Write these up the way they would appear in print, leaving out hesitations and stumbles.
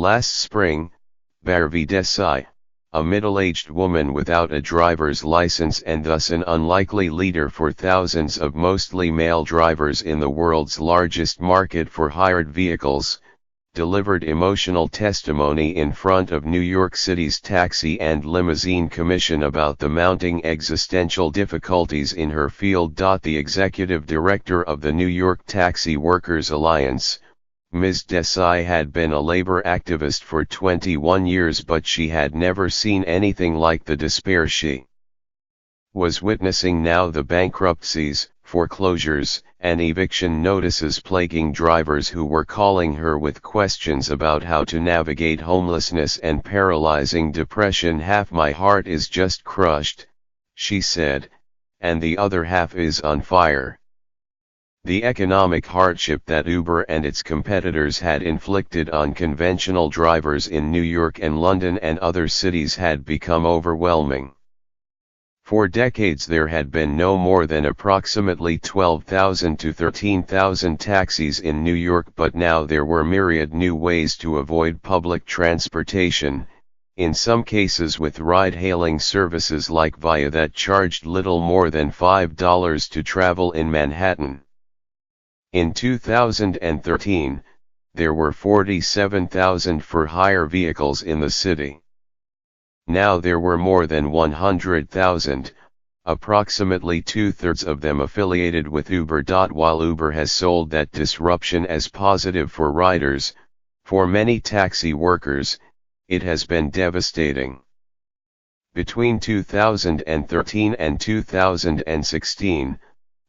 Last spring, Bharvi Desai, a middle-aged woman without a driver's license and thus an unlikely leader for thousands of mostly male drivers in the world's largest market for hired vehicles, delivered emotional testimony in front of New York City's Taxi and Limousine Commission about the mounting existential difficulties in her field. The executive director of the New York Taxi Workers Alliance, Ms. Desai, had been a labor activist for 21 years, but she had never seen anything like the despair she was witnessing now. The bankruptcies, foreclosures, and eviction notices plaguing drivers who were calling her with questions about how to navigate homelessness and paralyzing depression. "Half my heart is just crushed," she said, "and the other half is on fire." The economic hardship that Uber and its competitors had inflicted on conventional drivers in New York and London and other cities had become overwhelming. For decades there had been no more than approximately 12,000 to 13,000 taxis in New York, but now there were myriad new ways to avoid public transportation, in some cases with ride-hailing services like Via that charged little more than $5 to travel in Manhattan. In 2013, there were 47,000 for-hire vehicles in the city. Now there were more than 100,000, approximately two-thirds of them affiliated with Uber. While Uber has sold that disruption as positive for riders, for many taxi workers, it has been devastating. Between 2013 and 2016,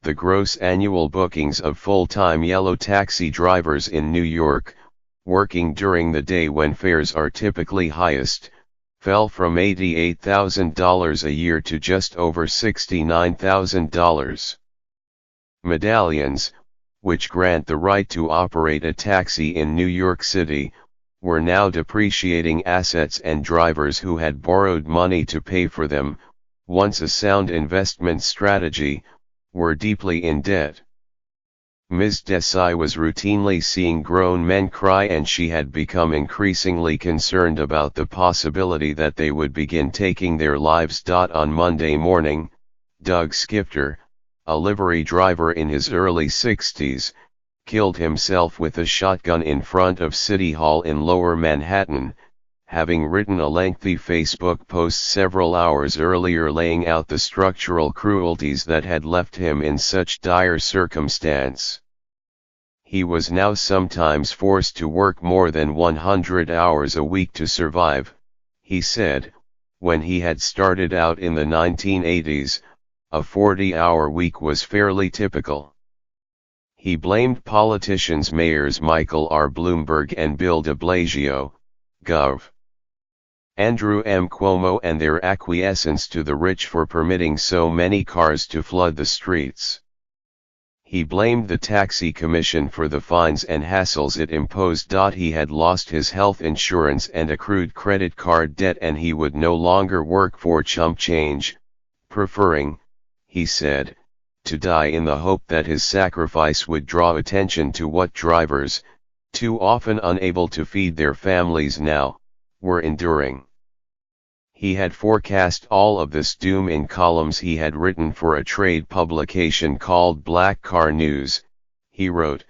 the gross annual bookings of full-time yellow taxi drivers in New York, working during the day when fares are typically highest, fell from $88,000 a year to just over $69,000. Medallions, which grant the right to operate a taxi in New York City, were now depreciating assets, and drivers who had borrowed money to pay for them, once a sound investment strategy, were deeply in debt. Ms. Desai was routinely seeing grown men cry, and she had become increasingly concerned about the possibility that they would begin taking their lives. On Monday morning, Doug Skifter, a livery driver in his early 60s, killed himself with a shotgun in front of City Hall in Lower Manhattan, having written a lengthy Facebook post several hours earlier laying out the structural cruelties that had left him in such dire circumstance. He was now sometimes forced to work more than 100 hours a week to survive, he said. When he had started out in the 1980s, a 40-hour week was fairly typical. He blamed politicians Mayors Michael R. Bloomberg and Bill de Blasio, Gov. Andrew M. Cuomo, and their acquiescence to the rich for permitting so many cars to flood the streets. He blamed the Taxi Commission for the fines and hassles it imposed. He had lost his health insurance and accrued credit card debt, and he would no longer work for chump change, preferring, he said, to die in the hope that his sacrifice would draw attention to what drivers, too often unable to feed their families now, were enduring. He had forecast all of this doom in columns he had written for a trade publication called Black Car News, he wrote,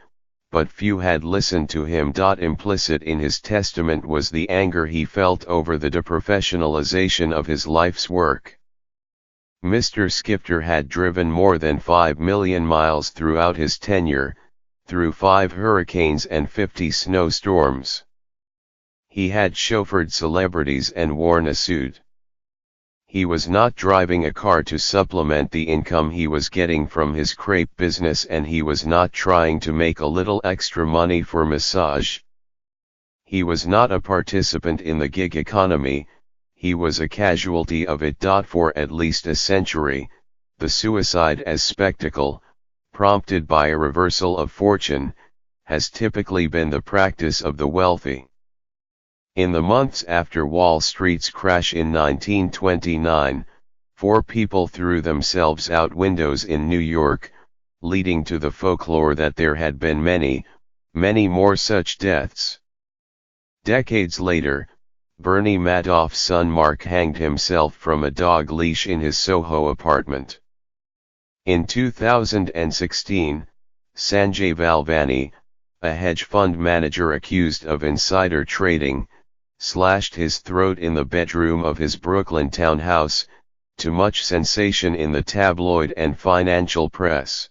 but few had listened to him. Implicit in his testament was the anger he felt over the deprofessionalization of his life's work. Mr. Skifter had driven more than 5 million miles throughout his tenure, through 5 hurricanes and 50 snowstorms. He had chauffeured celebrities and worn a suit. He was not driving a car to supplement the income he was getting from his crepe business, and he was not trying to make a little extra money for massage. He was not a participant in the gig economy, he was a casualty of it. For at least a century, the suicide as spectacle, prompted by a reversal of fortune, has typically been the practice of the wealthy. In the months after Wall Street's crash in 1929, 4 people threw themselves out windows in New York, leading to the folklore that there had been many, many more such deaths. Decades later, Bernie Madoff's son Mark hanged himself from a dog leash in his Soho apartment. In 2016, Sanjay Valvani, a hedge fund manager accused of insider trading, slashed his throat in the bedroom of his Brooklyn townhouse, to much sensation in the tabloid and financial press.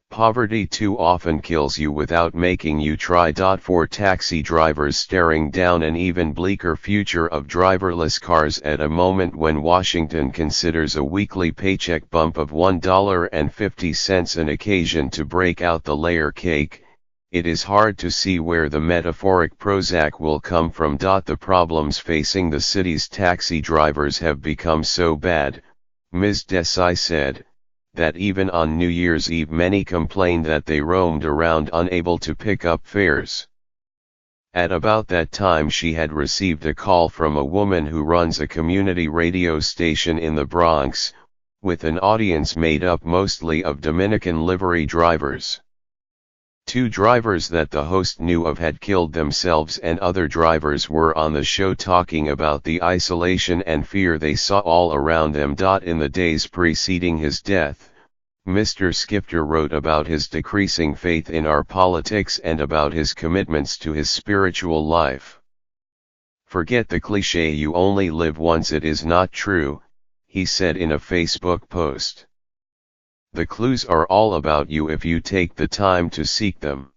Poverty too often kills you without making you try. For taxi drivers staring down an even bleaker future of driverless cars at a moment when Washington considers a weekly paycheck bump of $1.50 an occasion to break out the layer cake, it is hard to see where the metaphoric Prozac will come from. The problems facing the city's taxi drivers have become so bad, Ms. Desai said, that even on New Year's Eve many complained that they roamed around unable to pick up fares. At about that time she had received a call from a woman who runs a community radio station in the Bronx, with an audience made up mostly of Dominican livery drivers. Two drivers that the host knew of had killed themselves, and other drivers were on the show talking about the isolation and fear they saw all around them. In the days preceding his death, Mr. Skifter wrote about his decreasing faith in our politics and about his commitments to his spiritual life. "Forget the cliché you only live once, it is not true," he said in a Facebook post. "The clues are all about you if you take the time to seek them."